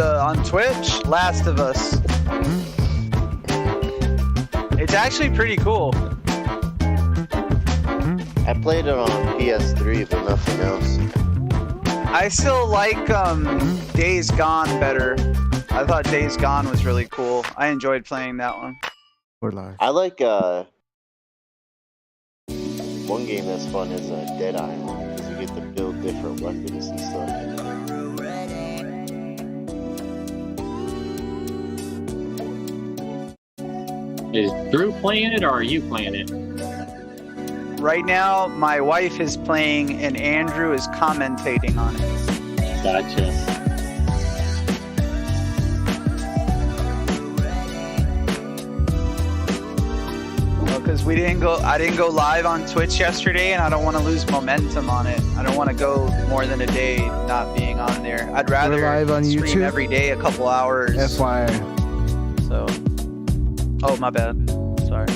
on Twitch, Last of Us. It's actually pretty cool. I played it on PS3, but nothing else. I still like Days Gone better. I thought Days Gone was really cool. I enjoyed playing that one. We're live. I like one game that's fun is Dead Island, because you get to build different weapons and stuff. Is Drew playing it or are you playing it? Right now, my wife is playing and Andrew is commentating on it. Gotcha. Because I didn't go live on Twitch yesterday, and I don't want to lose momentum on it. I don't want to go more than a day not being on there. I'd rather live on stream YouTube? every day a couple hours. FYI. So, oh my bad. Sorry.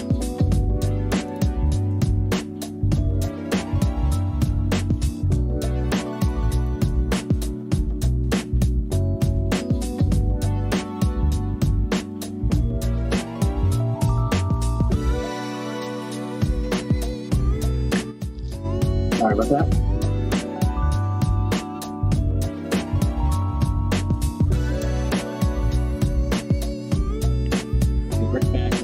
Sorry about that. Right back.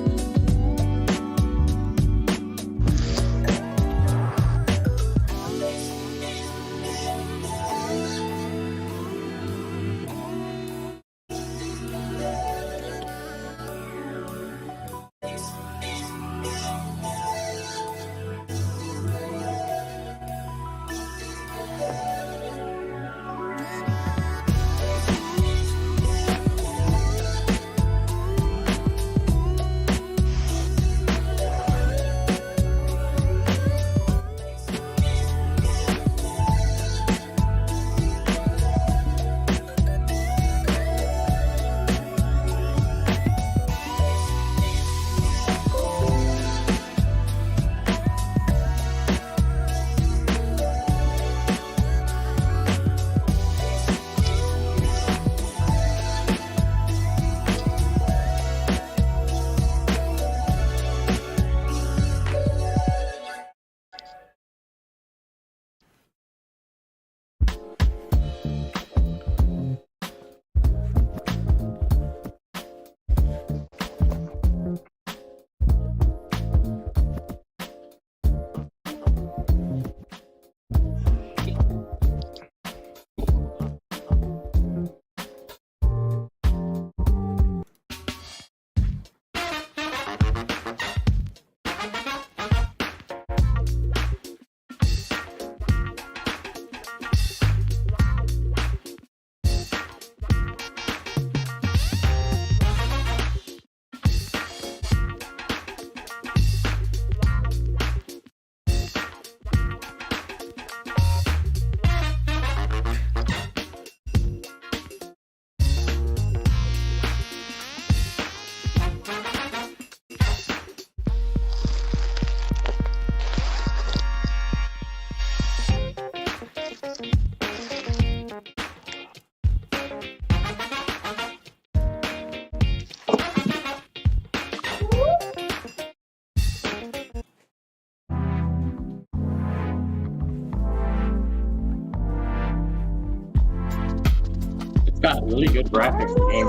Got really good graphics in the game.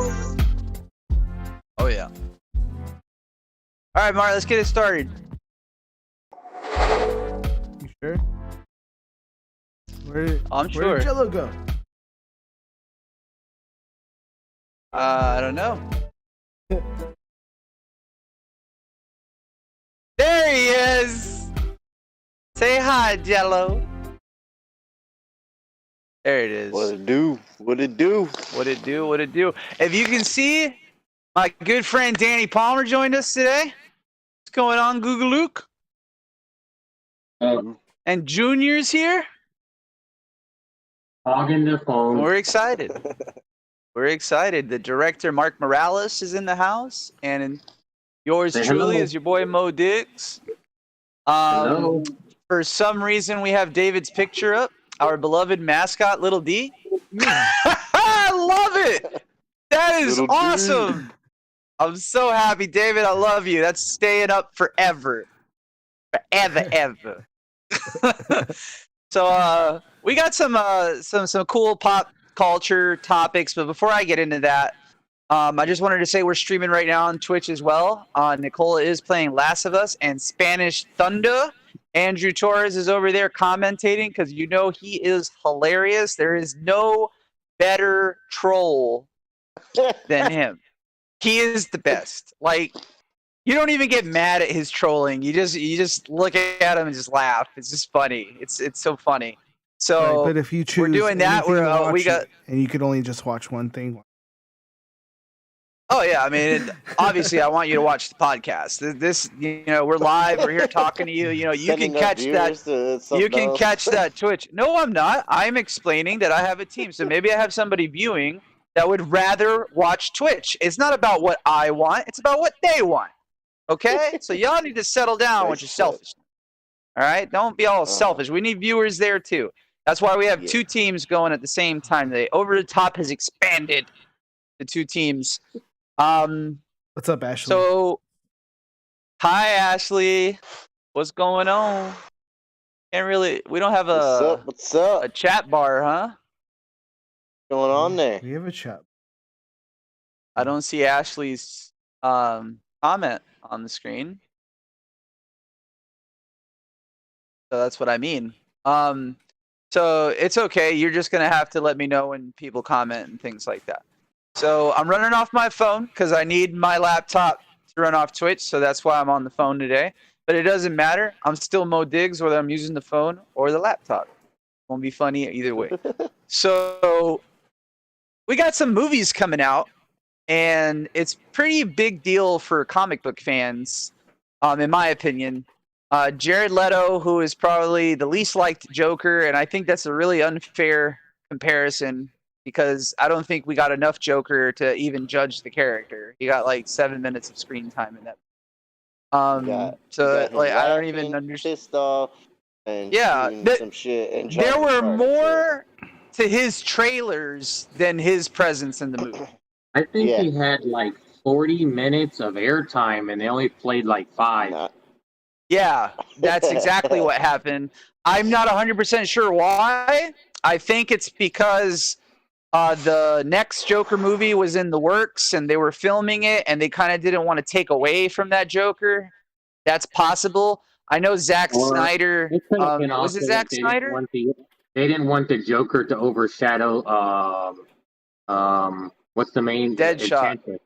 Oh yeah. All right, Mark, let's get it started. You sure? I'm Where sure. did Jello go? I don't know. There he is. Say hi, Jello. There it is. What it do? What it do? What it do? What it do? If you can see, my good friend Danny Palmer joined us today. What's going on, Google Luke? And Junior's here. Hogging the phone. We're excited. We're excited. The director, Mark Morales, is in the house. And yours Say truly hello. is your boy, Mo Diggs. Hello. For some reason, we have David's picture up. Our beloved mascot, Little D. I love it. is little awesome. dude. I'm so happy, David. I love you. That's staying up forever, ever. So we got some cool pop culture topics, but before I get into that, I just wanted to say we're streaming right now on Twitch as well. Nicole is playing Last of Us and Spanish Thunder. Andrew Torres is over there commentating because you know he is hilarious. There is no better troll than him. He is the best. Like, you don't even get mad at his trolling. You just look at him and just laugh. It's just funny. It's so funny. So Right, but if you choose we're doing that. anything to We watch got. and you could only just watch one thing. Oh yeah, I mean, obviously, I want you to watch the podcast. This, we're live. We're here talking to you. You can Sending up catch that. viewers to You something can else. catch that Twitch. No, I'm not. I'm explaining that I have a team. So maybe I have somebody viewing that would rather watch Twitch. It's not about what I want. It's about what they want. Okay? So y'all need to settle down with your selfishness. All right? Don't be all selfish. We need viewers there too. That's why we have two teams going at the same time. The Over the Top has expanded to two teams. What's up, Ashley? So, hi Ashley. What's going on? We don't have What's up? a chat bar, huh? What's going on there? We have a chat. I don't see Ashley's comment on the screen. So that's what I mean. So it's okay. You're just gonna have to let me know when people comment and things like that. So I'm running off my phone because I need my laptop to run off Twitch. So that's why I'm on the phone today. But it doesn't matter. I'm still Mo Diggs, whether I'm using the phone or the laptop. Won't be funny either way. So we got some movies coming out, and it's pretty big deal for comic book fans, in my opinion. Jared Leto, who is probably the least liked Joker, and I think that's a really unfair comparison because I don't think we got enough Joker to even judge the character. He got like 7 minutes of screen time in that. So like I don't even understand. Pissed off and Yeah, some shit. And there were more to his trailers than his presence in the movie. I think he had like 40 minutes of airtime, and they only played like 5. Yeah, that's exactly what happened. I'm not 100% sure why. I think it's because the next Joker movie was in the works and they were filming it and they kind of didn't want to take away from that Joker. That's possible. I know Zack Snyder. Was it Zack Snyder? They didn't want the Joker to overshadow. What's the main? Deadshot. Enchantress.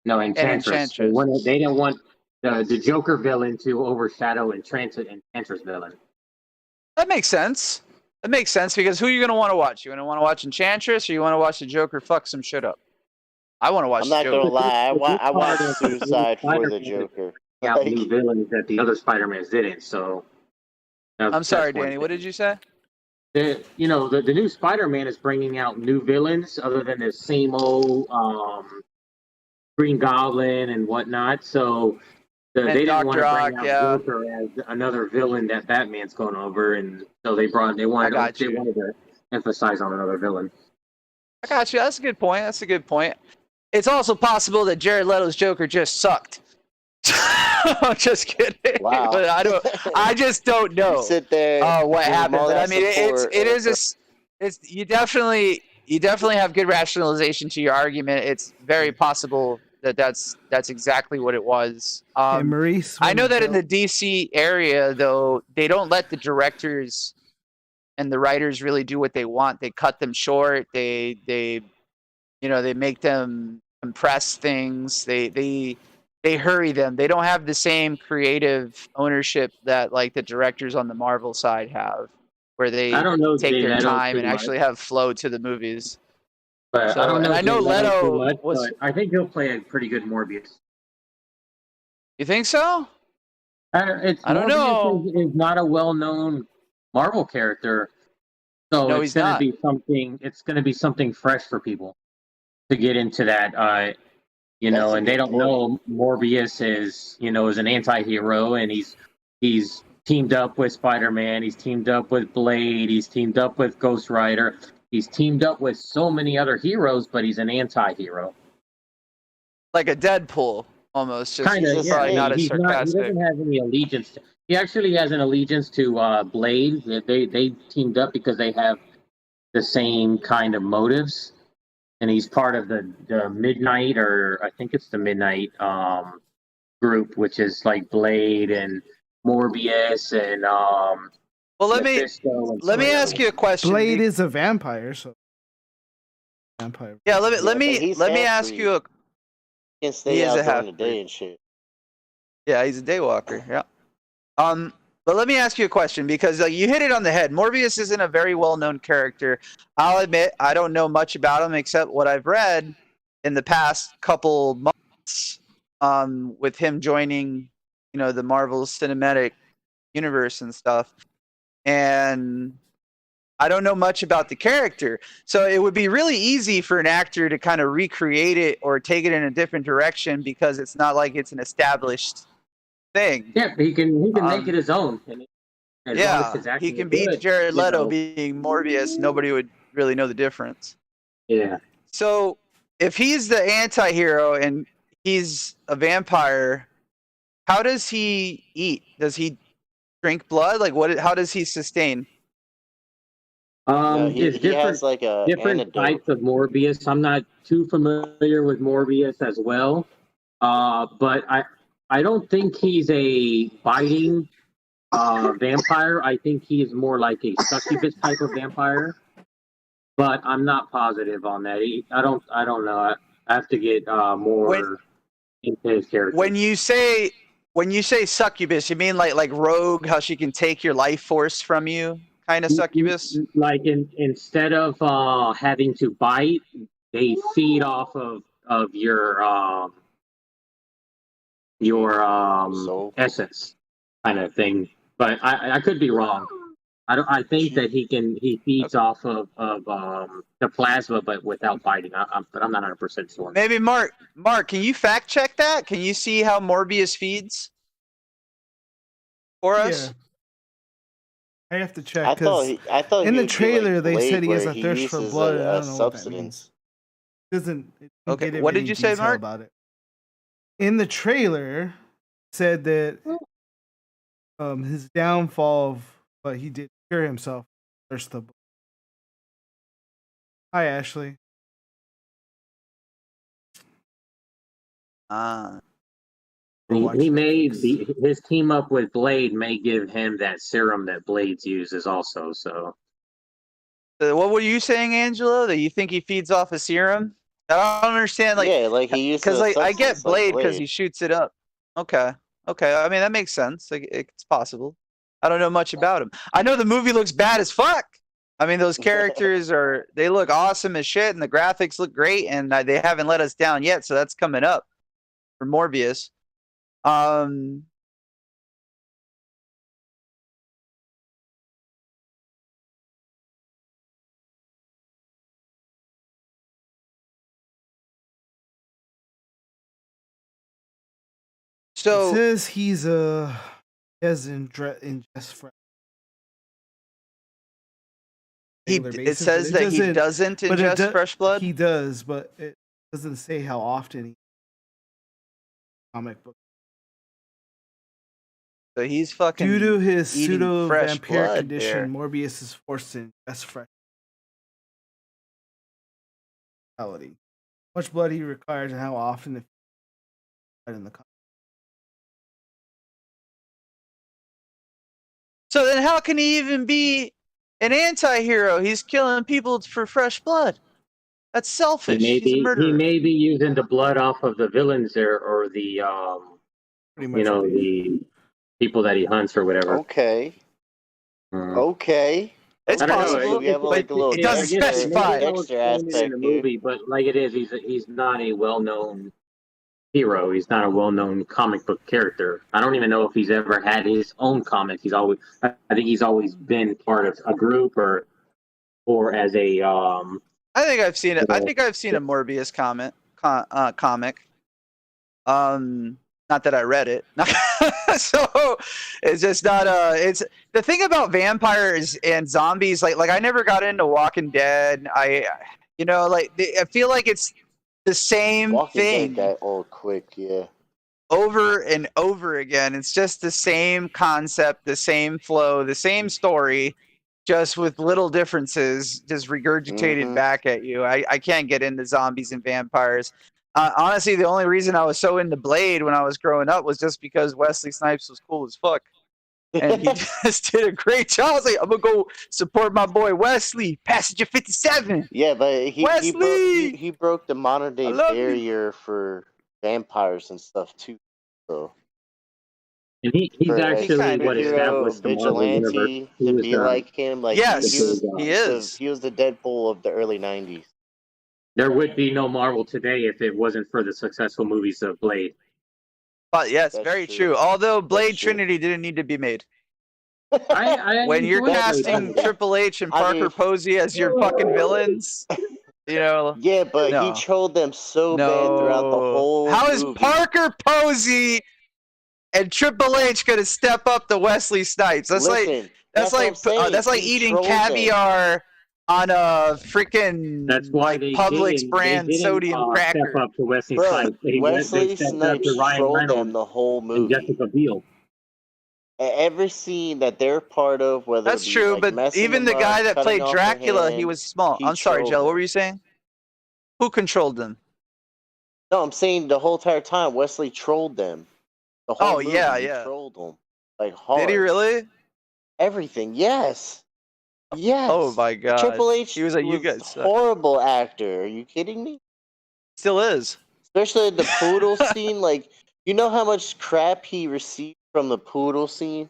No, Enchantress. They didn't want the Joker villain to overshadow Enchantress villain. That makes sense. That makes sense because who are you going to want to watch? You going to want to watch Enchantress or you want to watch the Joker fuck some shit up? I want to watch the Joker. I'm not going to lie. I watched Suicide for the Joker. Yeah, new villains that the other Spider-Mans didn't, so... I'm sorry, Danny. What did you say? The new Spider-Man is bringing out new villains other than the same old Green Goblin and whatnot, so... They didn't want to bring out Joker as another villain that Batman's going over, and so they wanted to emphasize on another villain. I got you. That's a good point. It's also possible that Jared Leto's Joker just sucked. I'm just kidding. Wow. But I just don't know. Sit there. What happened? But I mean, you definitely have good rationalization to your argument. It's very possible that's exactly what it was. Maurice, I know that in the DC area, though, they don't let the directors and the writers really do what they want. They cut them short. They make them compress things. They hurry them. They don't have the same creative ownership that like the directors on the Marvel side have, where they take their time and actually have flow to the movies. But so, I don't know. I know Leto but I think he'll play a pretty good Morbius. You think so? I don't know. Is not a well-known Marvel character, so it's going to be something. It's going to be something fresh for people to get into that. And they don't know Morbius is an anti-hero, and he's teamed up with Spider-Man. He's teamed up with Blade. He's teamed up with Ghost Rider. He's teamed up with so many other heroes, but he's an anti-hero. like a Deadpool almost. Just Kind of, he's yeah. probably not as He sarcastic. doesn't have any allegiance. He actually has an allegiance to Blade. They teamed up because they have the same kind of motives, and he's part of the Midnight, or I think it's the Midnight group, which is like Blade and Morbius and Well, let Mephisto and me Scorpion. ask you a question. Blade is a vampire, so vampire. Yeah, but let me ask half-breed. you a. He can stay He is out a during the half-breed. day and shit. Yeah, he's a daywalker. Yeah. But let me ask you a question because you hit it on the head. Morbius isn't a very well-known character. I'll admit I don't know much about him except what I've read in the past couple months. With him joining, the Marvel Cinematic Universe and stuff, and I don't know much about the character, so it would be really easy for an actor to kind of recreate it or take it in a different direction because it's not like it's an established thing. Yeah, he can make it his own. And as long as his acting he can is beat good, Jared Leto being Morbius. Nobody would really know the difference. Yeah. So if he's the anti-hero and he's a vampire, how does he eat? Does he drink blood? Like what? How does he sustain? No, It's he has like a different antidote. types of Morbius. I'm not too familiar with Morbius as well, but I don't think he's a biting vampire. I think he's more like a succubus type of vampire, but I'm not positive on that. I don't know. I have to get more into his character. When you say succubus, you mean like Rogue, how she can take your life force from you, kind of succubus? Like instead of having to bite, they feed off of your Soul. essence, kind of thing. But I could be wrong. I think that he feeds off of the plasma, but without biting. But I'm not 100% sure. Maybe Mark, can you fact check that? Can you see how Morbius feeds for us? Yeah. I have to check I thought in he the would be trailer like they Blade, said he has where a thirst for uses blood. a I don't know what that substance. means. Doesn't Okay, get what did any you say, detail Mark? about it? In the trailer, said that his downfall, but he did cure himself. Thirst the blood. Hi, Ashley. He may be, his team up with Blade may give him that serum that Blades uses also. So what were you saying, Angelo? That you think he feeds off a serum? I don't understand. Like, yeah, like he uses because a I get substance Blade like because Blade. he shoots it up. Okay. I mean that makes sense. Like, it's possible. I don't know much about him. I know the movie looks bad as fuck. I mean those characters they look awesome as shit, and the graphics look great, and they haven't let us down yet. So that's coming up for Morbius. So it says he's has ingest fresh. it says that he doesn't ingest fresh blood. He does, but it doesn't say how often. He comic book. So he's fucking due to his eating pseudo fresh vampire blood condition. there. Morbius is forced to ingest fresh. How much blood he requires and how often in the comic. So then how can he even be an anti-hero? He's killing people for fresh blood. That's selfish. He's a murderer. He may be using the blood off of the villains there, or the the people that he hunts or whatever. Okay. Okay. It's possible. It doesn't specify. Extra aspect in the movie, but like it is, he's not a well-known hero. He's not a well-known comic book character. I don't even know if he's ever had his own comic. I think he's always been part of a group or as a. I think I've seen it. I think I've seen a Morbius comic. Not that I read it. So it's just not it's the thing about vampires and zombies. Like I never got into Walking Dead. I feel like the same Walking thing. Dead got old quick, yeah. Over and over again. It's just the same concept, the same flow, the same story, just with little differences, just regurgitated back at you. I can't get into zombies and vampires. Honestly, the only reason I was so into Blade when I was growing up was just because Wesley Snipes was cool as fuck. And he just did a great job. I was like, I'm going to go support my boy Wesley, Passenger 57. Yeah, but he broke the modern day barrier for vampires and stuff too. So. And he's actually what established the Marvel Universe. To be like him, like yes, he is. He was the Deadpool of the early '90s. There would be no Marvel today if it wasn't for the successful movies of Blade. But yes, that's very true. Although Blade Trinity didn't need to be made. When you're casting Triple H and Parker Posey as your fucking villains, you know. Yeah, but he trolled them so bad throughout the whole How movie. is Parker Posey and Triple H gonna step up to Wesley Snipes? That's like eating caviar on a freaking Publix brand sodium cracker. Step up to Wesley Snipes. Wesley Snipes trolled them the whole movie. And Jessica Biel. Every scene that they're part of, whether that's true, but even the guy that played Dracula, he was small. I'm sorry, Jello. What were you saying? Who controlled them? No, I'm saying the whole entire time Wesley trolled them. The whole movie, he trolled them like hard. Did he really? Everything, yes. Yes. Oh my god. Triple H he was like, you guys horrible actor. Are you kidding me? Still is. Especially the poodle scene. Like, you know how much crap he received from the poodle scene?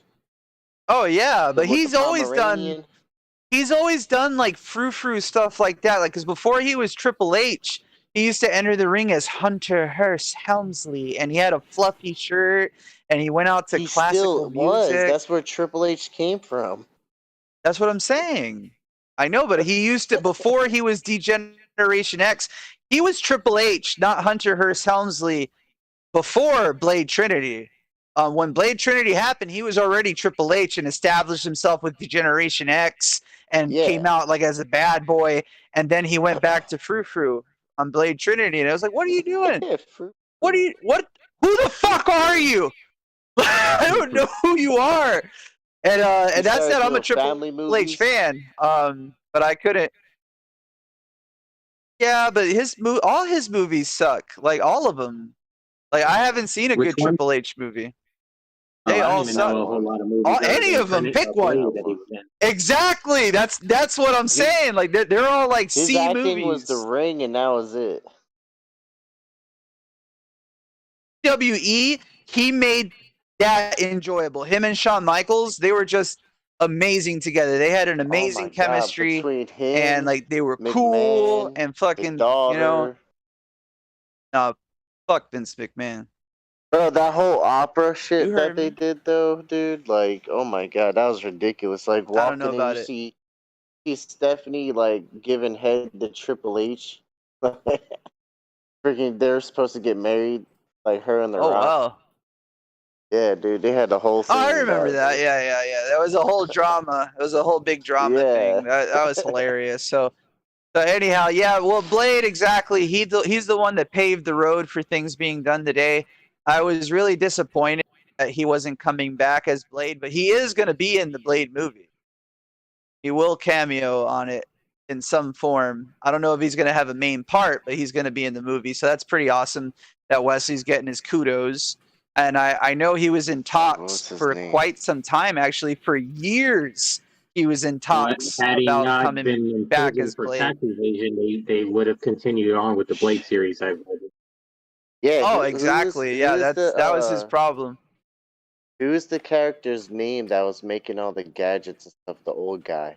Oh yeah, but he's always done like frou-frou stuff like that. Like, because before he was Triple H, he used to enter the ring as Hunter Hearst Helmsley, and he had a fluffy shirt, and he went out to classical music. That's where Triple H came from. That's what I'm saying. I know, but he used to, before he was D-Generation X, he was Triple H, not Hunter Hearst Helmsley, before Blade Trinity. When Blade Trinity happened, he was already Triple H and established himself with D-Generation X and came out like as a bad boy. And then he went back to frou-frou on Blade Trinity. And I was like, what are you doing? Who the fuck are you? I don't know who you are. And that's that I'm a Triple H fan. But I couldn't. Yeah, but all his movies suck. Like, all of them. Like, I haven't seen a good Triple H movie. They all suck. Any of them, pick one. Exactly. That's what I'm saying. Like, they're all like C movies. His acting was The Ring, and that was it. WWE, he made that enjoyable. Him and Shawn Michaels, they were just amazing together. They had an amazing chemistry, and like they were cool and fucking, you know. No, fuck Vince McMahon. Bro, that whole opera shit that they did, though, dude, like, oh my god, that was ridiculous. Like, walking in, you see Stephanie, like, giving head to Triple H. Freaking, they're supposed to get married, like, her and The Rock. Wow. Yeah, dude, they had the whole thing. Oh, I remember that. Yeah. That was a whole drama. It was a whole big drama thing. That was hilarious. So anyhow, yeah, well, Blade, exactly. He's the one that paved the road for things being done today. I was really disappointed that he wasn't coming back as Blade, but he is going to be in the Blade movie. He will cameo on it in some form. I don't know if he's going to have a main part, but he's going to be in the movie. So that's pretty awesome that Wesley's getting his kudos. And I know he was in talks for quite some time, actually, for years. He was in talks about coming back as Blade. Tax evasion, they would have continued on with the Blade series, I believe. Yeah. Oh, exactly. That was his problem. Who's the character's name that was making all the gadgets and stuff? The old guy.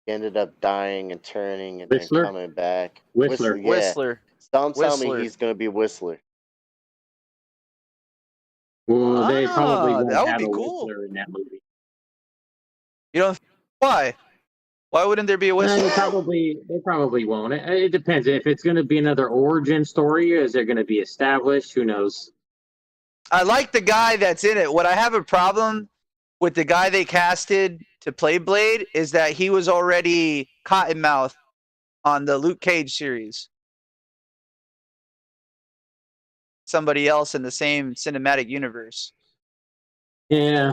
He ended up dying and turning and then coming back. Whistler. Yeah. Whistler. Don't tell me he's going to be Whistler. Well, they probably won't that would have be a cool. Whistler in that movie. You don't. Why? Why wouldn't there be a Whistler? They probably won't. It depends. If it's going to be another origin story, is it going to be established? Who knows? I like the guy that's in it. What I have a problem with the guy they casted to play Blade is that he was already Cottonmouth on the Luke Cage series. somebody else in the same cinematic universe. Yeah,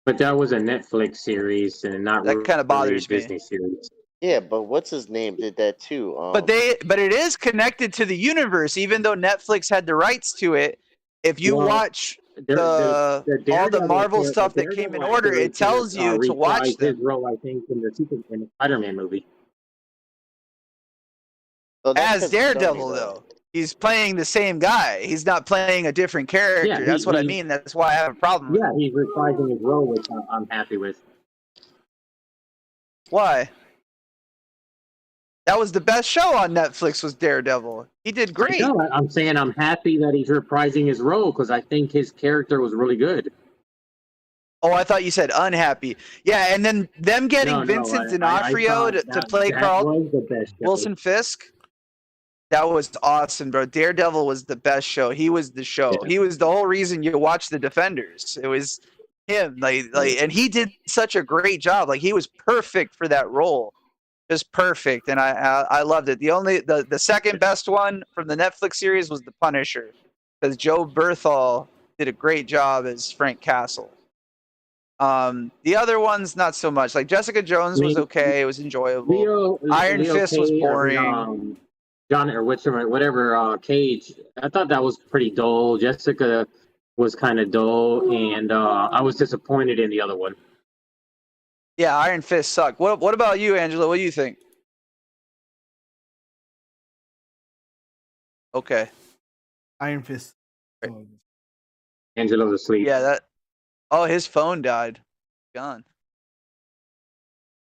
but that was a Netflix series and not that kind of really a bothers me. Disney series. Yeah, but what's his name did that too. But it is connected to the universe, even though Netflix had the rights to it. If you watch all the Marvel stuff that came in order, it tells you to watch them. His role, I think, in the Spider-Man movie. Oh, as Daredevil, though. He's playing the same guy. He's not playing a different character. Yeah, that's what I mean. That's why I have a problem with it. He's reprising his role, which I'm happy with. Why? That was the best show on Netflix was Daredevil. He did great. No, I'm saying I'm happy that he's reprising his role because I think his character was really good. Oh, I thought you said unhappy. Yeah, and then them getting Vincent D'Onofrio to play Carl Wilson Fisk. That was awesome, bro. Daredevil was the best show. He was the show. Yeah. He was the whole reason you watched The Defenders. It was him, and he did such a great job. Like, he was perfect for that role, just perfect. And I loved it. The second best one from the Netflix series was The Punisher, because Joe Berthal did a great job as Frank Castle. The other ones not so much. Like Jessica Jones was okay. It was enjoyable. Iron Fist was boring. John or whatever Cage, I thought that was pretty dull. Jessica was kind of dull, and I was disappointed in the other one. Yeah, Iron Fist sucked. What about you, Angela? What do you think? Okay. Iron Fist. Angela's asleep. Yeah, that. Oh, his phone died. Gone.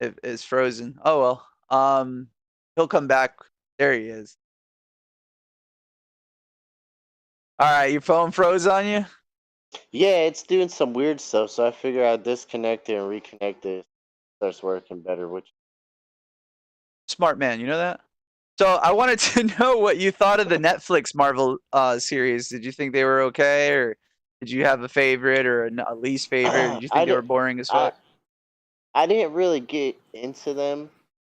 It's frozen. Oh well. He'll come back. There he is. All right, your phone froze on you? Yeah, it's doing some weird stuff, so I figure I'd disconnect it and reconnect it. It starts working better, which smart man, you know that? So I wanted to know what you thought of the Netflix Marvel series. Did you think they were okay, or did you have a favorite or a least favorite? Did you think they were boring as fuck? I didn't really get into them.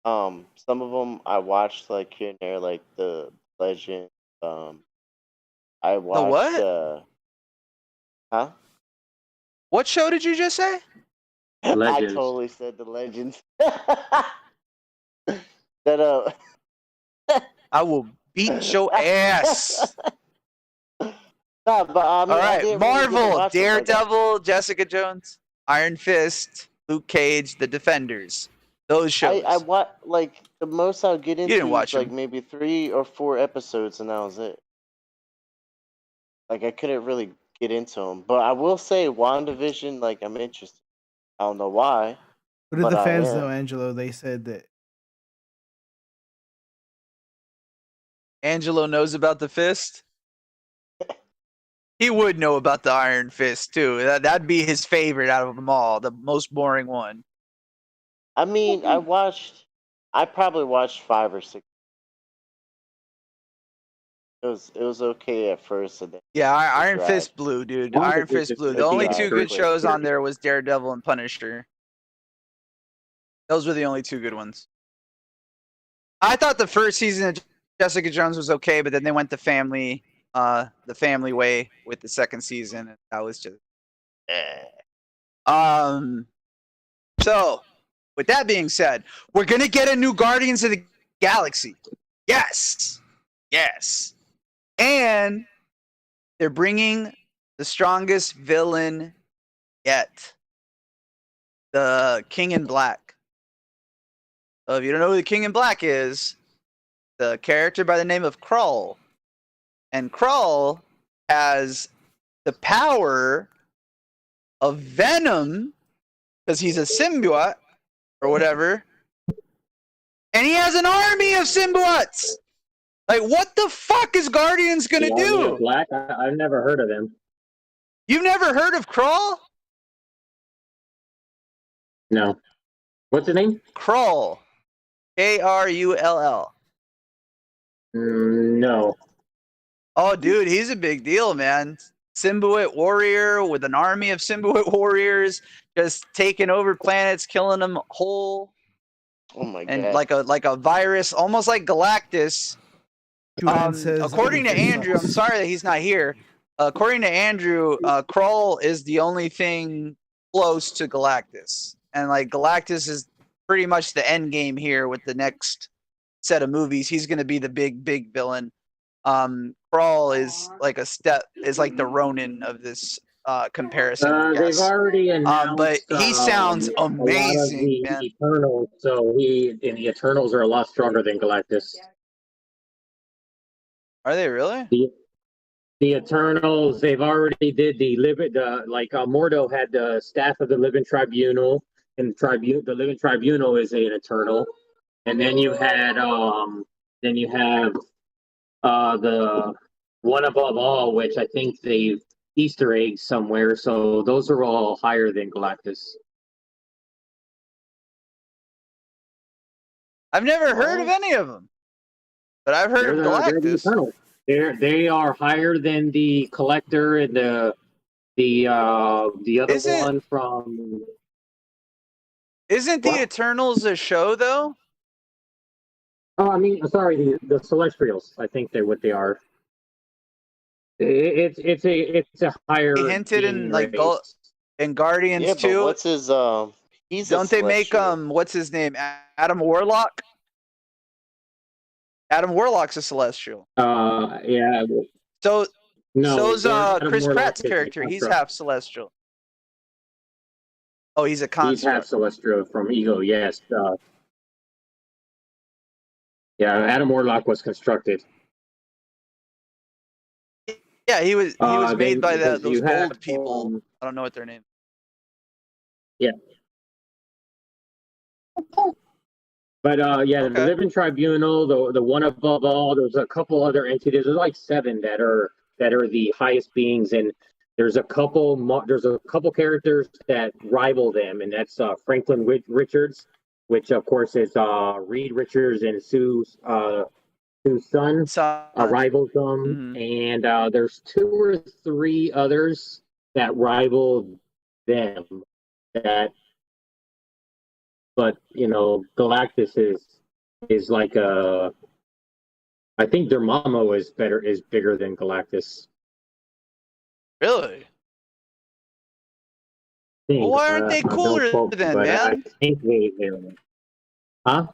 Some of them I watched like here and there, like the Legend. I watched. The what? Huh? What show did you just say? I totally said the Legends. That I will beat your ass. No, but I mean, all right, Marvel, really Daredevil, Jessica Jones, Iron Fist, Luke Cage, The Defenders. Those shows. I watch like the most I'll get into is like maybe 3 or 4 episodes, and that was it. Like I couldn't really get into them, but I will say WandaVision. Like I'm interested. I don't know why. What did the fans know, Angelo? They said that Angelo knows about the Fist. He would know about the Iron Fist too. That'd be his favorite out of them all. The most boring one. I mean, I probably watched 5 or 6. It was okay at first. And then yeah, Iron Fist blew, dude. Iron Fist blew. The only 2 good shows on there was Daredevil and Punisher. Those were the only 2 good ones. I thought the first season of Jessica Jones was okay, but then they went the family way with the second season, and that was just. So, with that being said, we're gonna get a new Guardians of the Galaxy. Yes. And they're bringing the strongest villain yet. The King in Black. So if you don't know who the King in Black is, the character by the name of Krull. And Krull has the power of Venom, because he's a symbiote, or whatever. And he has an army of symbiotes! Like, what the fuck is Guardians gonna do? Black? I've never heard of him. You've never heard of Krull? No. What's the name? Krull. Krull. No. Oh, dude, he's a big deal, man. Symbiote warrior with an army of symbiote warriors, just taking over planets, killing them whole. Oh my god! And like a virus, almost like Galactus. According to Andrew, I'm sorry that he's not here. According to Andrew, Krull is the only thing close to Galactus, and like Galactus is pretty much the end game here with the next set of movies. He's going to be the big villain. Krull is like the Ronin of this comparison. I guess. They've already announced, but he sounds amazing, a lot of the man. Eternals, so the Eternals are a lot stronger than Galactus. Are they really? The Eternals, they've already did Mordo had the staff of the Living Tribunal, and the Living Tribunal is an Eternal, and then you have the One Above All, which I think they've Easter eggs somewhere, so those are all higher than Galactus. I've never heard of any of them, but I've heard of Galactus. They are higher than the Collector and the other one from. Isn't the Eternals a show though? Oh, I mean, sorry, the Celestials. I think what they are. It's a higher. He hinted in like in Guardians too. What's his Don't they make what's his name? Adam Warlock? Adam Warlock's a Celestial. Yeah. So so's Chris Pratt's character. He's half Celestial. Oh, he's a construct. He's half Celestial from Ego, yes. Yeah, Adam Warlock was constructed. Yeah, he was made by those old people. I don't know what their name. Yeah. But the Living Tribunal, the One Above All, there's a couple other entities. There's like 7 that are the highest beings, and there's a couple characters that rival them, and that's Franklin Richards, which of course is Reed Richards and Sue's son rivals them, and there's 2 or 3 others that rival them. But Galactus is like I think Dormammu is bigger than Galactus. Really? Well, why aren't they cooler then, man? I think they huh?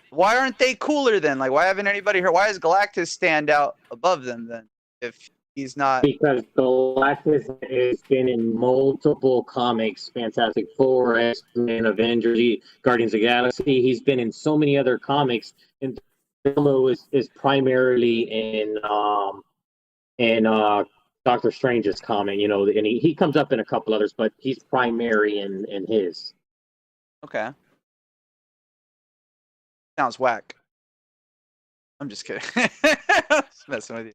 Why aren't they cooler then? Like, why haven't anybody heard? Why does Galactus stand out above them then? If he's not, because Galactus has been in multiple comics: Fantastic Four, X-Men, Avengers, Guardians of the Galaxy. He's been in so many other comics, and Dormammu is primarily in Doctor Strange's comic. And he comes up in a couple others, but he's primary in his. Okay. Sounds whack. I'm just kidding. Just messing with you.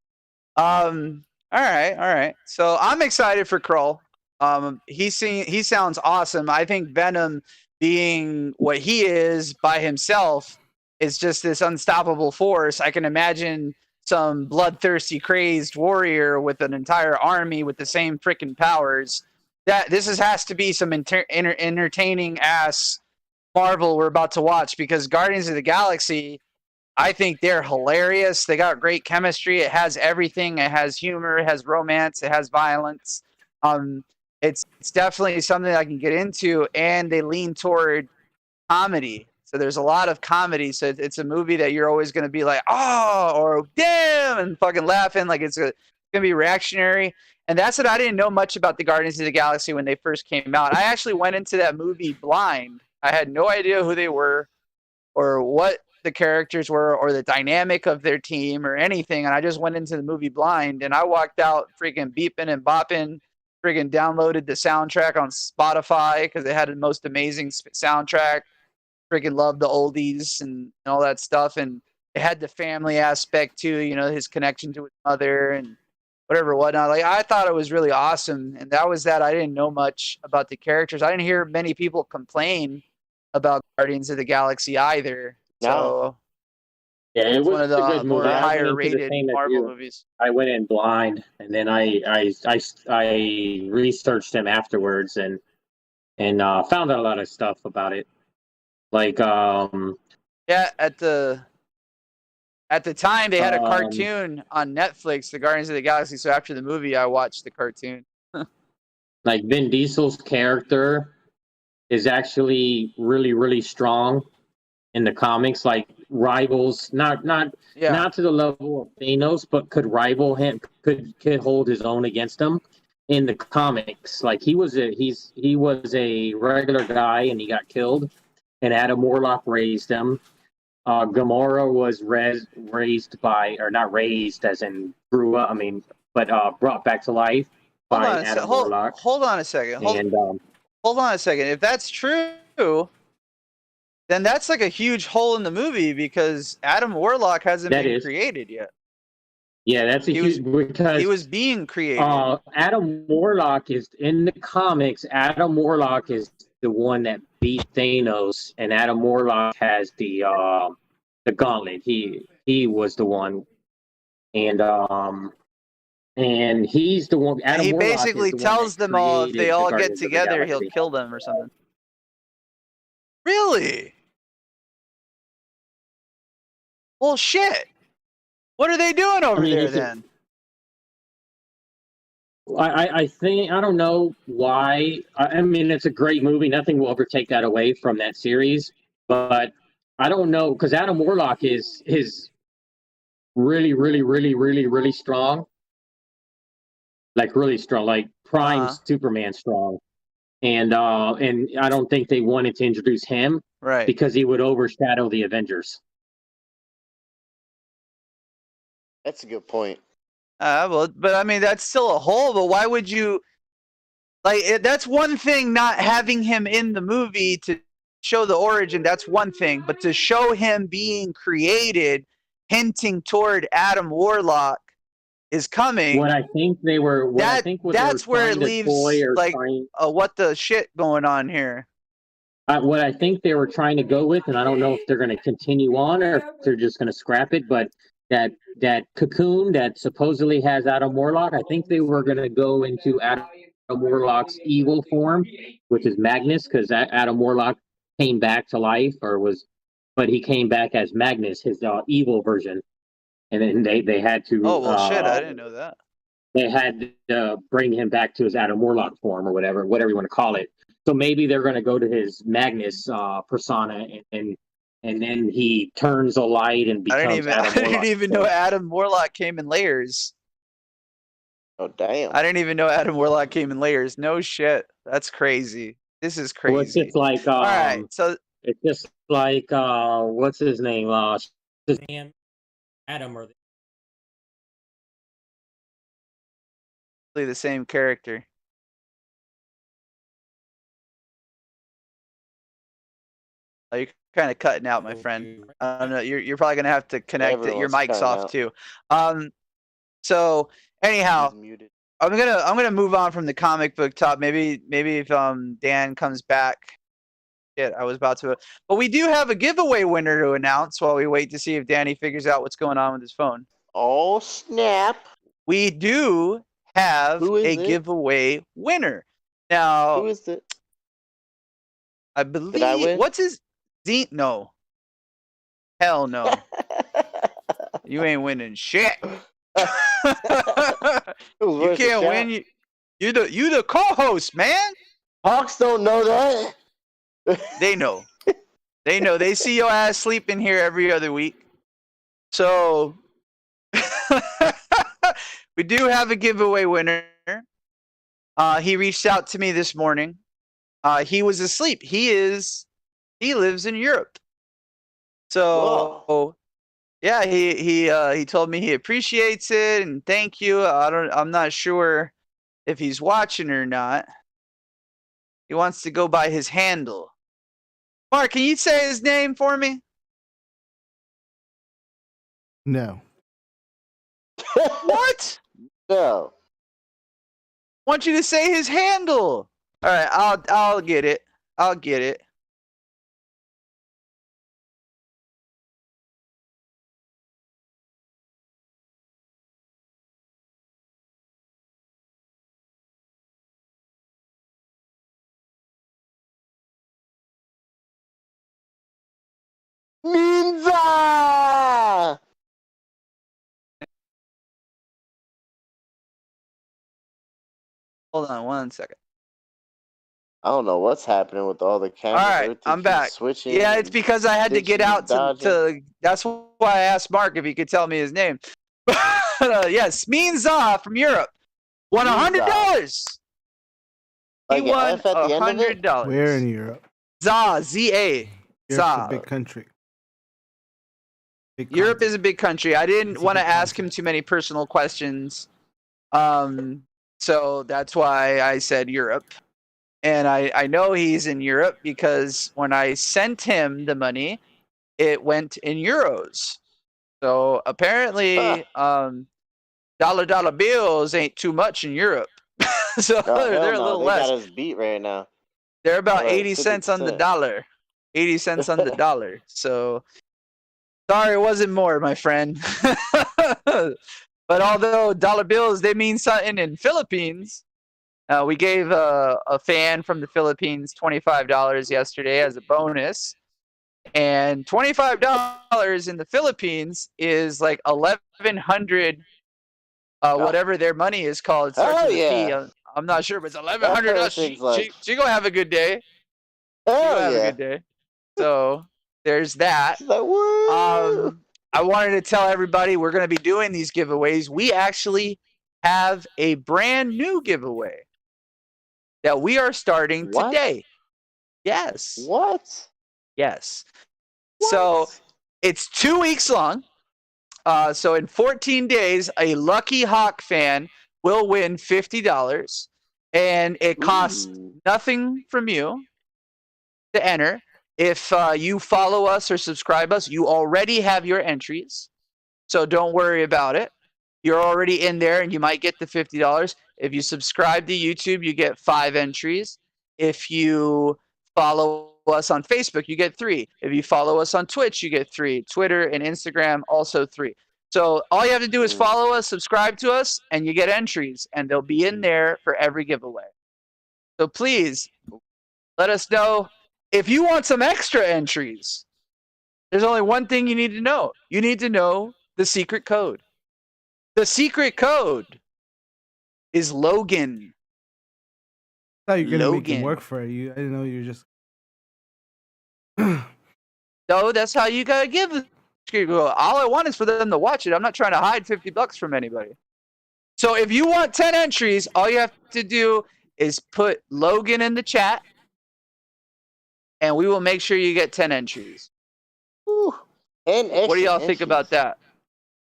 All right. So I'm excited for Krull. He sounds awesome. I think Venom, being what he is by himself, is just this unstoppable force. I can imagine some bloodthirsty, crazed warrior with an entire army with the same freaking powers. This has to be some entertaining ass Marvel we're about to watch, because Guardians of the Galaxy, I think they're hilarious. They got great chemistry. It has everything. It has humor. It has romance. It has violence. It's definitely something I can get into, and they lean toward comedy. So there's a lot of comedy. So it's a movie that you're always going to be like, oh, or damn, and fucking laughing. Like it's going to be reactionary. And that's what I didn't know much about the Guardians of the Galaxy when they first came out. I actually went into that movie blind. I had no idea who they were or what the characters were or the dynamic of their team or anything. And I just went into the movie blind, and I walked out freaking beeping and bopping, freaking downloaded the soundtrack on Spotify because it had the most amazing soundtrack. Freaking loved the oldies and all that stuff. And it had the family aspect too, his connection to his mother and whatnot. Like, I thought it was really awesome. And that was that. I didn't know much about the characters. I didn't hear many people complain about Guardians of the Galaxy either. No. So yeah, it was one of the good more movie. higher rated Marvel movies. I went in blind, and then I researched them afterwards and found out a lot of stuff about it. Like at the At the time, they had a cartoon on Netflix, The Guardians of the Galaxy. So after the movie, I watched the cartoon. Like Vin Diesel's character is actually really, really strong in the comics. Like rivals, not to the level of Thanos, but could rival him, could hold his own against him in the comics. Like he was a regular guy and he got killed, and Adam Warlock raised him. Gamora was raised by, or not raised as in grew up, but brought back to life by Adam Warlock. Hold on a second. Hold on a second. If that's true, then that's like a huge hole in the movie because Adam Warlock hasn't been created yet. Yeah, that's because he was being created. Adam Warlock is in the comics. Adam Warlock is the one that beat Thanos, and Adam Warlock has the gauntlet. He was the one, and he's the one. Adam he Warlock basically tells them all if they all get together, he'll kill them or something. Really? Well, shit. What are they doing over there then? I think, I don't know why. I mean, it's a great movie. Nothing will ever take that away from that series. But I don't know, because Adam Warlock is really, really, really, really, really strong. Like really strong, like prime Superman strong. And I don't think they wanted to introduce him, right? Because he would overshadow the Avengers. That's a good point. Well, but I mean, that's still a hole. But why would you? Like, that's one thing. Not having him in the movie to show the origin, that's one thing. But to show him being created, hinting toward Adam Warlock is coming. What I think they were. That's where it leaves like what the shit going on here. What I think they were trying to go with, and I don't know if they're going to continue on or if they're just going to scrap it, but that cocoon that supposedly has Adam Warlock, I think they were going to go into Adam Warlock's evil form, which is Magnus, because Adam Warlock came back to life, but he came back as Magnus, his evil version, and then they had to. Oh well, shit! I didn't know that. They had to bring him back to his Adam Warlock form, or whatever you want to call it. So maybe they're going to go to his Magnus persona, and then he turns a light and becomes Adam Warlock. I didn't even know Adam Warlock came in layers. Oh, damn. I didn't even know Adam Warlock came in layers. No shit. That's crazy. This is crazy. Well, it's just like, all right, so it's just like, what's his name? Adam or the same character. Oh, you're kind of cutting out, my friend. I don't know. You're probably gonna have to connect your mic's off too. So anyhow, I'm gonna move on from the comic book top. Maybe if Dan comes back. Shit, I was about to. But we do have a giveaway winner to announce while we wait to see if Danny figures out what's going on with his phone. Oh snap! We do have a giveaway winner. Now, who is it? I believe. What's his? No. Hell no. You ain't winning shit. You can't win. You the co-host, man. Hawks don't know that. They know. They know. They see your ass sleeping here every other week. So we do have a giveaway winner. He reached out to me this morning. He was asleep. He lives in Europe. So yeah, he told me he appreciates it and thank you. I'm not sure if he's watching or not. He wants to go by his handle. Mark, can you say his name for me? No. What? No. I want you to say his handle. All right, I'll get it. I'll get it. Ninja! Hold on 1 second. I don't know what's happening with all the cameras. All right, I'm back. Switching. Yeah, it's because I had to get out to. That's why I asked Mark if he could tell me his name. Yes, Smeen Za from Europe won $100. He won $100. Where in Europe? Za, Z-A. Europe's a big country. Europe is a big country. I didn't want to ask him too many personal questions, so that's why I said Europe. And I know he's in Europe because when I sent him the money, it went in euros. So apparently, dollar bills ain't too much in Europe. So they're a little less. They got us beat right now. They're about 80 cents on the dollar. 80 cents on the dollar. So sorry it wasn't more, my friend. But although dollar bills, they mean something in Philippines. We gave a fan from the Philippines $25 yesterday as a bonus. And $25 in the Philippines is like 1,100, whatever their money is called. Starts with a P. I'm not sure, but it's $1,100. She gonna have a good day. Have a good day. So there's that. I wanted to tell everybody we're going to be doing these giveaways. We actually have a brand new giveaway that we are starting today. Yes. What? Yes. What? So it's 2 weeks long. So in 14 days, a Lucky Hawk fan will win $50. And it costs nothing from you to enter. If you follow us or subscribe us, you already have your entries. So don't worry about it. You're already in there and you might get the $50. If you subscribe to YouTube, you get 5 entries. If you follow us on Facebook, you get 3. If you follow us on Twitch, you get 3. Twitter and Instagram, also 3. So all you have to do is follow us, subscribe to us, and you get entries. And they'll be in there for every giveaway. So please, let us know. If you want some extra entries, there's only one thing you need to know. You need to know the secret code. The secret code is Logan. I thought you were going to make him work for it. I didn't know you were just... No, that's how you got to give the secret code. All I want is for them to watch it. I'm not trying to hide $50 from anybody. So if you want 10 entries, all you have to do is put Logan in the chat. And we will make sure you get 10 entries. Ooh, what do y'all think about that?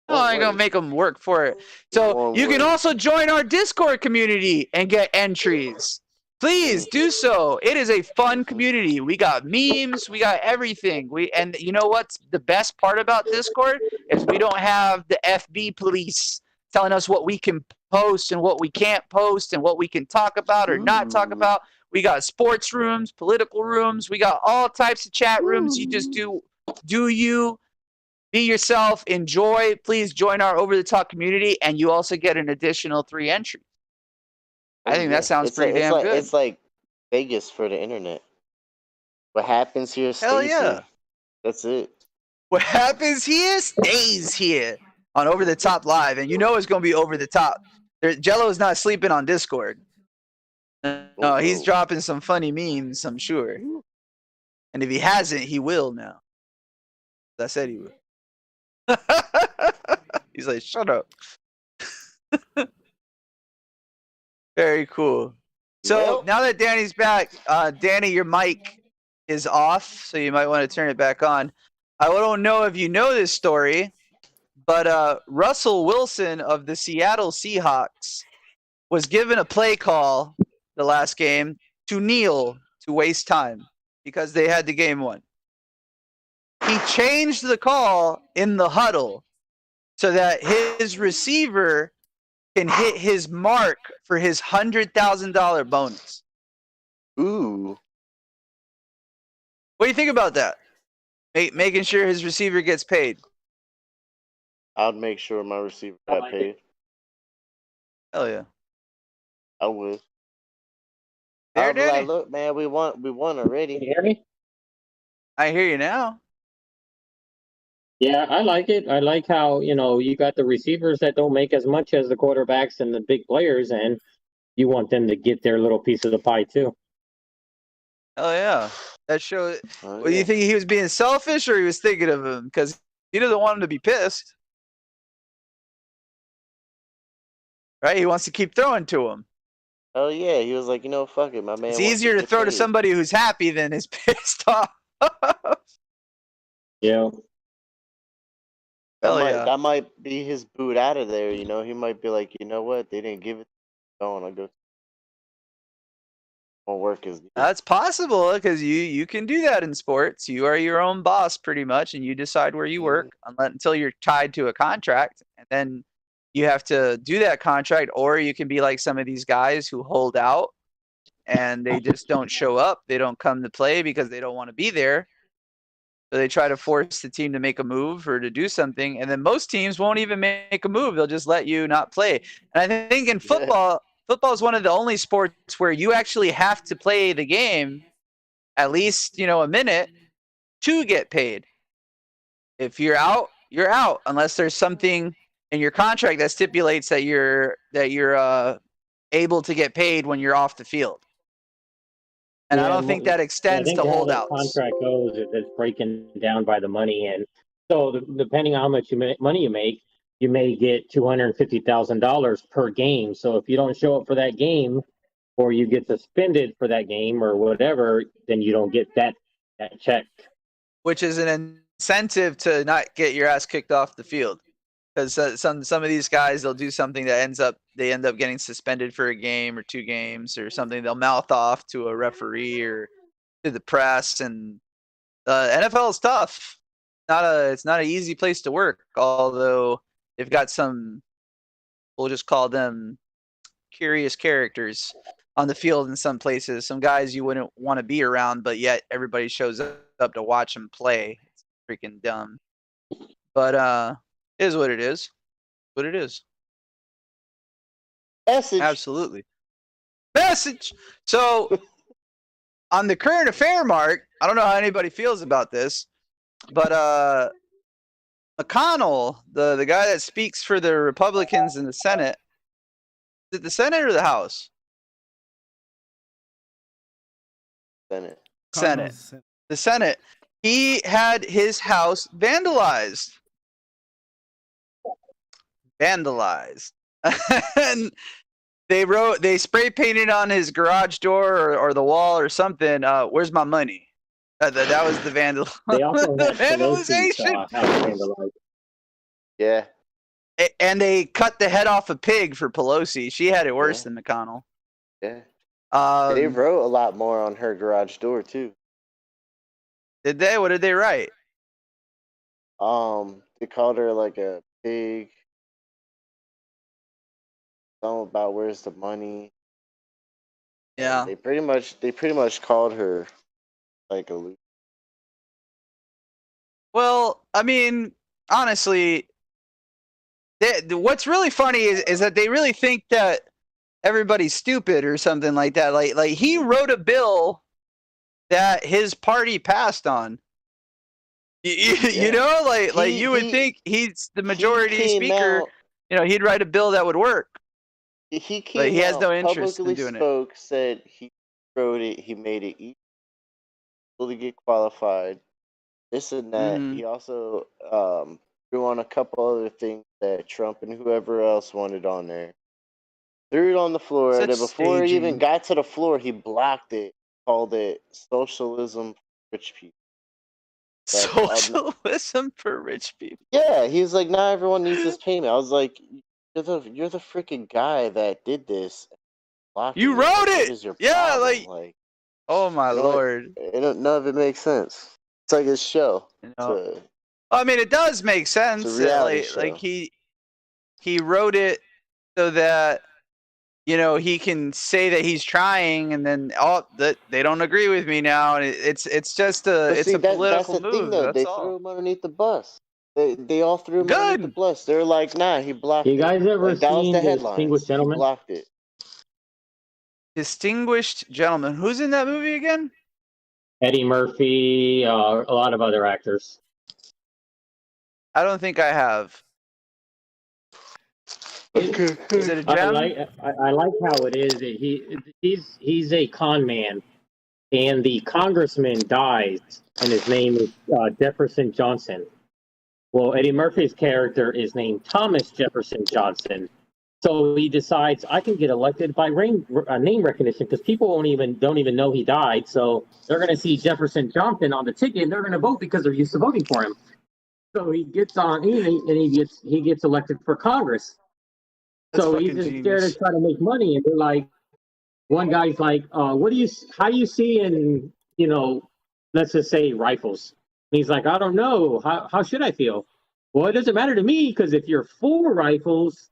No, I ain't going to make them work for it. So you can also join our Discord community and get entries. Please do so. It is a fun community. We got memes. We got everything. And you know what's the best part about Discord? Is we don't have the FB police telling us what we can post and what we can't post and what we can talk about or not talk about. We got sports rooms, political rooms. We got all types of chat rooms. You just do you, be yourself, enjoy. Please join our over-the-top community, and you also get an additional 3 entries. I think that sounds pretty damn good. It's like Vegas for the internet. What happens here stays Hell yeah. here. That's it. What happens here stays here on Over the Top Live, and you know it's going to be over the top. Jello's not sleeping on Discord. No, he's dropping some funny memes, I'm sure. And if he hasn't, he will now. I said he will. He's like, shut up. Very cool. So now that Danny's back, Danny, your mic is off, so you might want to turn it back on. I don't know if you know this story, but Russell Wilson of the Seattle Seahawks was given a play call the last game to kneel to waste time because they had the game won. He changed the call in the huddle so that his receiver can hit his mark for his $100,000 bonus. Ooh. What do you think about that? Making sure his receiver gets paid. I'd make sure my receiver got paid. Hell yeah. I would. There, Danny. Like, look, man, we won already. Can you hear me? I hear you now. Yeah, I like it. I like how, you got the receivers that don't make as much as the quarterbacks and the big players, and, you want them to get their little piece of the pie too. Oh yeah, that show. Oh, Well, yeah. you think he was being selfish, or he was thinking of him because he doesn't want him to be pissed, right? He wants to keep throwing to him. Oh yeah, he was like, you know, fuck it, my man. It's wants easier to throw paid. to somebody who's happy than is pissed off. Yeah. That might be his boot out of there. You know, he might be like, you know what, they didn't give it. Going, I go. Won't work as. That's possible because you can do that in sports. You are your own boss pretty much, and you decide where you work until you're tied to a contract, and then you have to do that contract. Or you can be like some of these guys who hold out and they just don't show up. They don't come to play because they don't want to be there. So they try to force the team to make a move or to do something, and then most teams won't even make a move. They'll just let you not play. And I think in football. Football is one of the only sports where you actually have to play the game at least, a minute to get paid. If you're out, you're out, unless there's something in your contract that stipulates that you're able to get paid when you're off the field. And I don't think that extends to holdouts. How the contract goes is it's breaking down by the money, and so depending on how much money you make, you may get $250,000 per game. So if you don't show up for that game, or you get suspended for that game or whatever, then you don't get that check. Which is an incentive to not get your ass kicked off the field, because some of these guys, they'll do something that they end up getting suspended for a game or 2 games or something. They'll mouth off to a referee or to the press, and NFL is tough. It's not an easy place to work, although they've got some, we'll just call them curious characters on the field in some places. Some guys you wouldn't want to be around, but yet everybody shows up to watch them play. It's freaking dumb. But it is what it is. What it is. Message. Absolutely. Message. So on the current affair mark, I don't know how anybody feels about this, but McConnell, the guy that speaks for the Republicans in the Senate, is it the Senate or the House? Senate. The Senate. He had his house vandalized. And they spray painted on his garage door or the wall or something. Where's my money? That was the They also had vandalization. Yeah. And they cut the head off a pig for Pelosi. She had it worse than McConnell. Yeah. They wrote a lot more on her garage door too. Did they? What did they write? They called her like a pig. Something about where's the money. Yeah. And they pretty much called her like a loser. Well, I mean, honestly, what's really funny is that they really think that everybody's stupid or something like that. Like he wrote a bill that his party passed on. You know, like you would think he's the majority speaker. He'd write a bill that would work. He came he has no interest publicly in doing spoke, said he wrote it, he made it easy to get qualified. This and that. Mm-hmm. He also threw on a couple other things that Trump and whoever else wanted on there. Threw it on the floor, and then before he even got to the floor, he blocked it, called it socialism for rich people. Socialism for rich people. Yeah, he's like, now everyone needs this payment. I was like, you're the freaking guy that did this. You wrote it. What is your yeah, problem? like, oh my lord. None of it makes sense. It's like his show. I mean, it does make sense. It's a reality show. Like he wrote it so that he can say that he's trying, and then that they don't agree with me now, and it's just a political that's the move. Thing, though. They threw him underneath the bus. They all threw him underneath the bus. They're like, nah, he blocked it. You guys ever seen the Distinguished Gentleman? He blocked it. Distinguished Gentleman. Who's in that movie again? Eddie Murphy, a lot of other actors. I don't think I have. Is it a gem? I like how it is. He's a con man, and the congressman dies, and his name is Jefferson Johnson. Well, Eddie Murphy's character is named Thomas Jefferson Johnson. So he decides I can get elected by name recognition because people don't even know he died. So they're going to see Jefferson Johnson on the ticket and they're going to vote because they're used to voting for him. So he gets on and he gets elected for Congress. That's so he's just there to try to make money. And they're like, one guy's like, how do you see in, let's just say rifles? And he's like, I don't know. How should I feel? Well, it doesn't matter to me because if you're for rifles,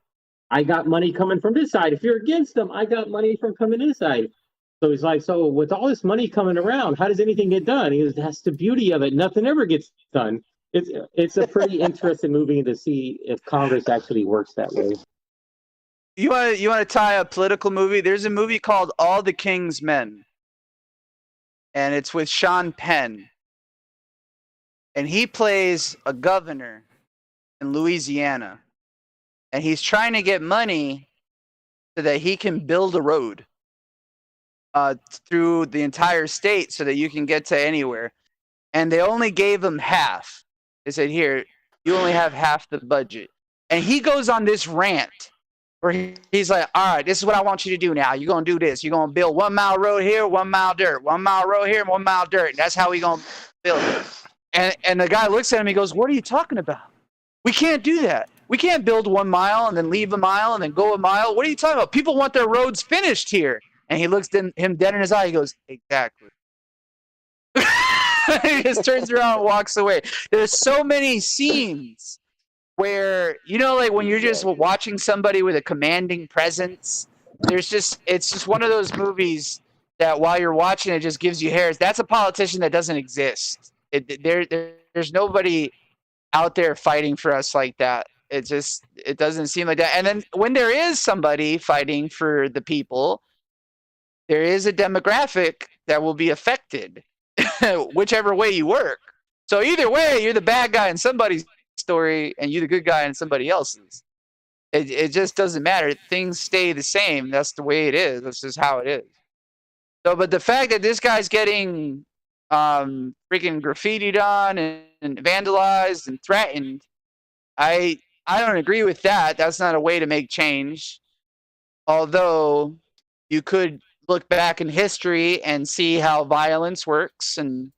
I got money coming from this side. If you're against them, I got money from coming this side. So he's like, so with all this money coming around, how does anything get done? He goes, that's the beauty of it. Nothing ever gets done. It's a pretty interesting movie to see if Congress actually works that way. You want to tie a political movie? There's a movie called All the King's Men, and it's with Sean Penn, and he plays a governor in Louisiana. And he's trying to get money so that he can build a road through the entire state so that you can get to anywhere. And they only gave him half. They said, here, you only have half the budget. And he goes on this rant where he's like, all right, this is what I want you to do now. You're going to do this. You're going to build 1 mile road here, 1 mile dirt. 1 mile road here, 1 mile dirt. And that's how we're going to build it. And the guy looks at him, he goes, what are you talking about? We can't do that. We can't build 1 mile and then leave a mile and then go a mile. What are you talking about? People want their roads finished here. And he looks him dead in his eye. He goes, exactly. He just turns around and walks away. There's so many scenes where, like when you're just watching somebody with a commanding presence, it's just one of those movies that while you're watching it just gives you hairs. That's a politician that doesn't exist. There's nobody out there fighting for us like that. It doesn't seem like that. And then when there is somebody fighting for the people, there is a demographic that will be affected, whichever way you work. So either way, you're the bad guy in somebody's story and you're the good guy in somebody else's. It just doesn't matter. Things stay the same. That's the way it is. That's just how it is. So, but the fact that this guy's getting freaking graffitied on and vandalized and threatened, I don't agree with that. That's not a way to make change. Although you could look back in history and see how violence works and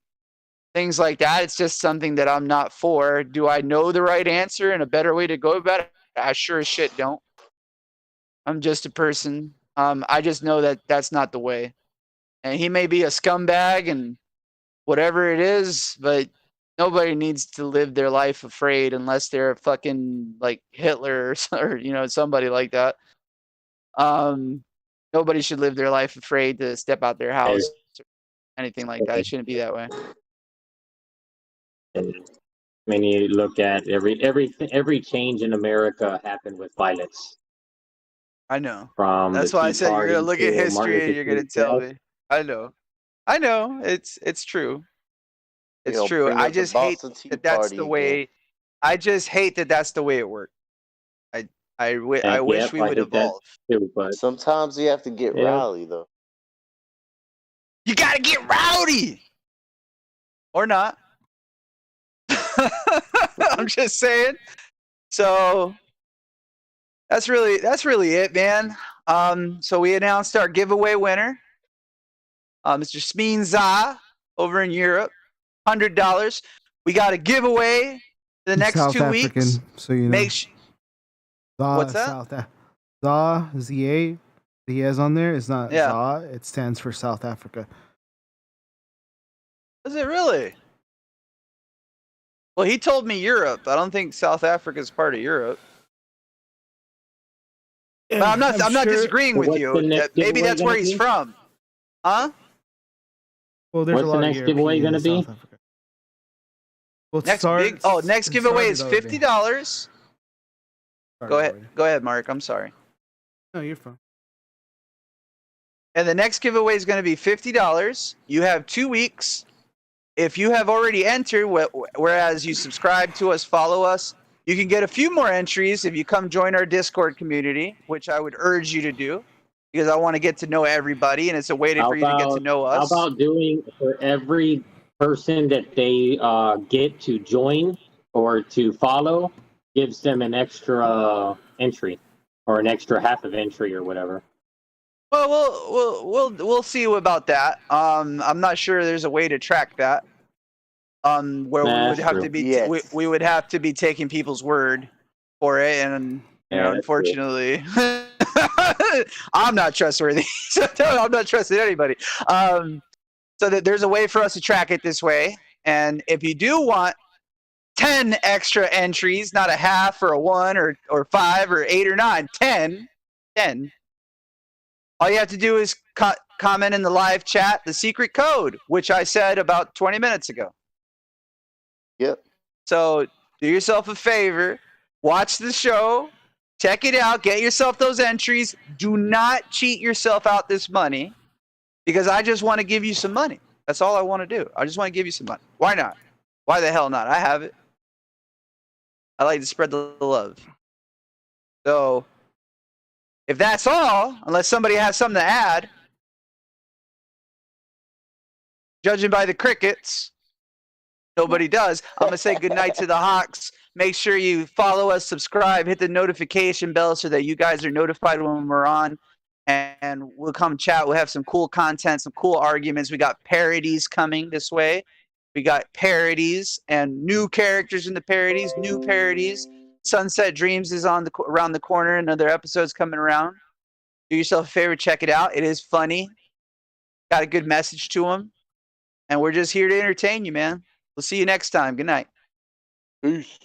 things like that. It's just something that I'm not for. Do I know the right answer and a better way to go about it? I sure as shit don't. I'm just a person. I just know that that's not the way. And he may be a scumbag and whatever it is, but nobody needs to live their life afraid unless they're fucking like Hitler or somebody like that. Nobody should live their life afraid to step out their house or anything like that. It shouldn't be that way. And when you look at every change in America happened with violence. I know. That's why I said you're gonna look at history and you're gonna tell me. I know. It's true. It's true. I just hate that that's the way. I just hate that that's the way it worked. I wish we would evolve. Too, but sometimes you have to get rowdy, though. You gotta get rowdy, or not. I'm just saying. So that's really it, man. So we announced our giveaway winner, Mr. Smeen Za over in Europe. $100. We got a giveaway the next South 2 African, weeks. So you know. What's that? ZA, Z-A, that he has on there is not ZA. It stands for South Africa. Is it really? Well, he told me Europe. I don't think South Africa is part of Europe. But I'm not disagreeing with you. Maybe that's where he's from. Huh? Well, there's what's a lot the next of giveaway going to be? Well, next giveaway is $50. Go ahead, Mark. I'm sorry. No, you're fine. And the next giveaway is going to be $50. You have 2 weeks. If you have already entered, whereas you subscribe to us, follow us, You can get a few more entries if you come join our Discord community, which I would urge you to do, because I want to get to know everybody, and it's a way for you to get to know us. How about doing for every person that they get to join or to follow, gives them an extra entry or an extra half of entry or whatever. Well, we'll see about that. I'm not sure there's a way to track that. Where we would have to be we would have to be taking people's word for it, and unfortunately, I'm not trustworthy. So I'm not trusting anybody. So that there's a way for us to track it this way, and if you do want 10 extra entries, not a half or a 1 or 5 or 8 or 9, 10, all you have to do is comment in the live chat the secret code, which I said about 20 minutes ago. Yep. So do yourself a favor, watch the show, check it out, get yourself those entries. Do not cheat yourself out this money, because I just want to give you some money. That's all I want to do. I just want to give you some money. Why not? Why the hell not? I have it. I like to spread the love. So if that's all, unless somebody has something to add, judging by the crickets, nobody does. I'm going to say goodnight to the Hawks. Make sure you follow us, subscribe, hit the notification bell so that you guys are notified when we're on. And we'll come chat. We'll have some cool content, some cool arguments. We got parodies coming this way. We got parodies and new characters in the parodies, new parodies. Sunset Dreams is around the corner. Another episode's coming around. Do yourself a favor, check it out. It is funny. Got a good message to them. And we're just here to entertain you, man. We'll see you next time. Good night. Peace.